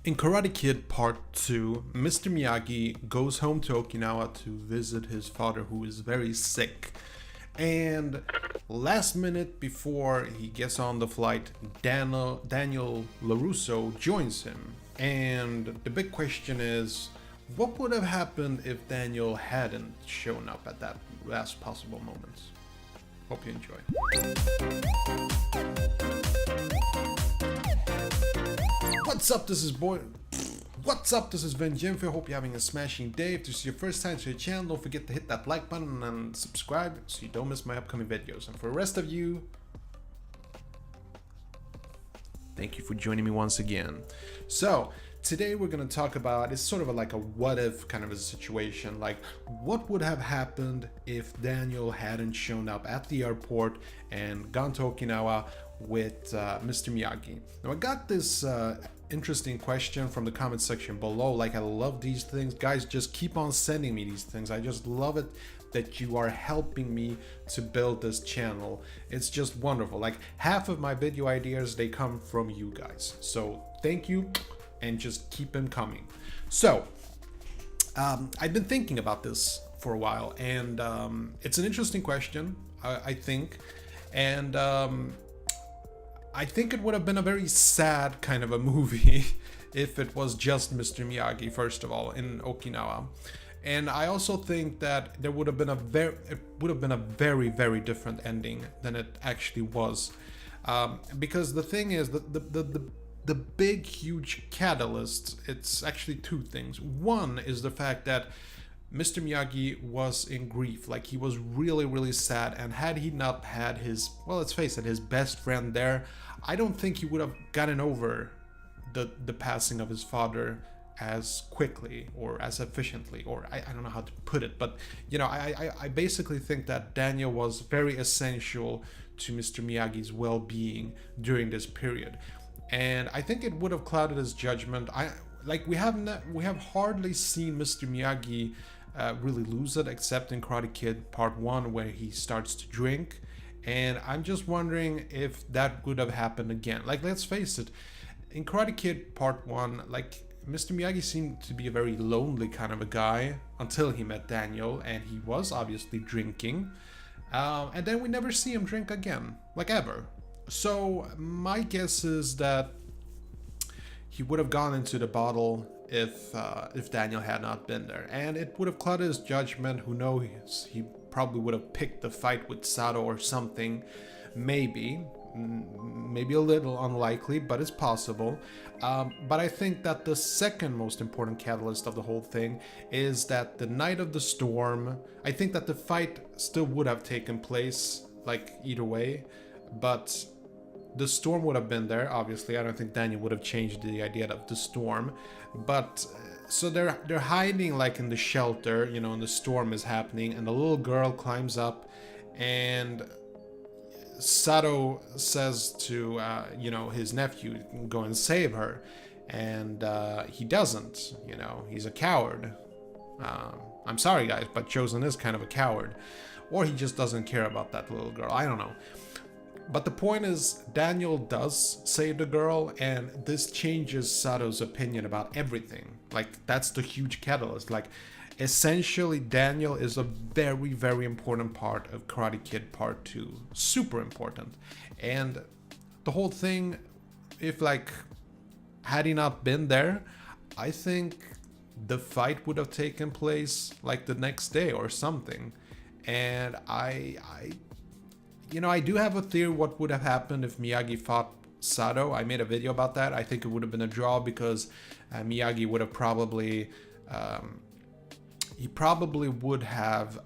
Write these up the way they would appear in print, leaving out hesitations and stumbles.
In Karate Kid Part 2, Mr. Miyagi goes home to Okinawa to visit his father, who is very sick. And last minute before he gets on the flight, Daniel Larusso joins him. And the big question is, what would have happened if Daniel hadn't shown up at that last possible moment? Hope you enjoy. What's up? This is What's up? This is Venjinfe. Hope you're having a smashing day. If this is your first time to the channel, don't forget to hit that like button and subscribe so you don't miss my upcoming videos. And for the rest of you, thank you for joining me once again. So today we're going to talk about, it's sort of like a what if kind of a situation, like what would have happened if Daniel hadn't shown up at the airport and gone to Okinawa with Mr. Miyagi. Now I got this interesting question from the comment section below. Like, I love these things, guys. Just keep on sending me these things. I just love it that you are helping me to build this channel. It's just wonderful. Like, half of my video ideas, they come from you guys, so thank you, and just keep them coming. So I've been thinking about this for a while, and it's an interesting question, I think, and I think it would have been a very sad kind of a movie if it was just Mr. Miyagi, first of all, in Okinawa. And I also think that there would have been a very, very different ending than it actually was. Because the thing is, the big, huge catalyst, it's actually two things. One is the fact that Mr. Miyagi was in grief. Like, he was really, really sad, and had he not had his, well, let's face it, his best friend there, I don't think he would have gotten over the passing of his father as quickly or as efficiently, or I don't know how to put it, but you know, I basically think that Daniel was very essential to Mr. Miyagi's well-being during this period, and I think it would have clouded his judgment. We have hardly seen Mr. Miyagi really lose it, except in Karate Kid Part 1, where he starts to drink. And I'm just wondering if that would have happened again. Like, let's face it, in Karate Kid Part 1, like, Mr. Miyagi seemed to be a very lonely kind of a guy until he met Daniel, and he was obviously drinking. And then we never see him drink again, like, ever. So my guess is that he would have gone into the bottle if Daniel had not been there, and it would have clouded his judgment. Who knows? He probably would have picked the fight with Sato or something. Maybe a little unlikely, but it's possible. But I think that the second most important catalyst of the whole thing is that the night of the storm, I think that the fight still would have taken place, like, either way, but the storm would have been there. Obviously, I don't think Daniel would have changed the idea of the storm, but so they're hiding, like, in the shelter, you know, and the storm is happening, and the little girl climbs up, and Sato says to you know, his nephew, go and save her, and he doesn't. You know, he's a coward. I'm sorry, guys, but Chosen is kind of a coward, or he just doesn't care about that little girl. I don't know. But the point is, Daniel does save the girl, and this changes Sato's opinion about everything. Like, that's the huge catalyst. Like, essentially, Daniel is a very, very important part of Karate Kid Part 2. Super important. And the whole thing, if, like, had he not been there, I think the fight would have taken place, like, the next day or something. And you know, I do have a theory what would have happened if Miyagi fought Sato. I made a video about that. I think it would have been a draw, because Miyagi would have probably, he probably would have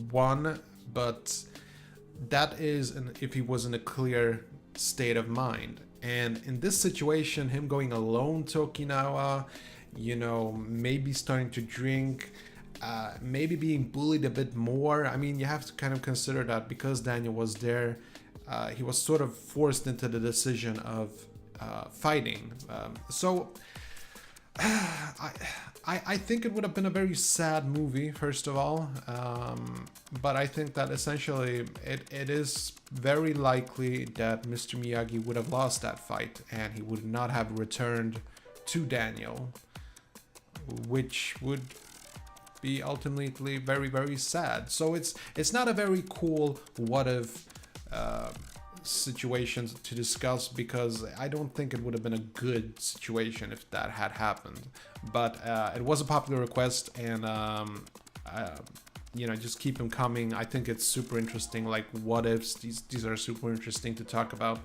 won, but that is if he was in a clear state of mind. And in this situation, him going alone to Okinawa, you know, maybe starting to drink, maybe being bullied a bit more. I mean, you have to kind of consider that because Daniel was there, he was sort of forced into the decision of fighting. So I think it would have been a very sad movie, first of all, but I think that essentially it is very likely that Mr. Miyagi would have lost that fight, and he would not have returned to Daniel, which would be ultimately very, very sad. So it's not a very cool what if situations to discuss, because I don't think it would have been a good situation if that had happened. But it was a popular request, and you know, just keep them coming. I think it's super interesting, like what ifs. These are super interesting to talk about.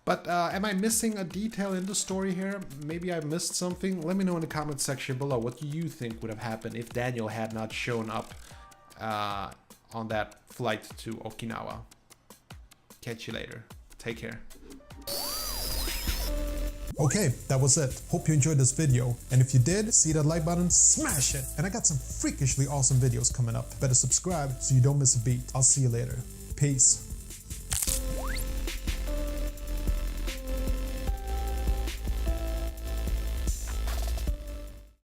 But am I missing a detail in the story here? Maybe I missed something. Let me know in the comment section below what you think would have happened if Daniel had not shown up on that flight to Okinawa. Catch you later. Take care. Okay, that was it. Hope you enjoyed this video. And if you did, see that like button, smash it. And I got some freakishly awesome videos coming up. Better subscribe so you don't miss a beat. I'll see you later. Peace.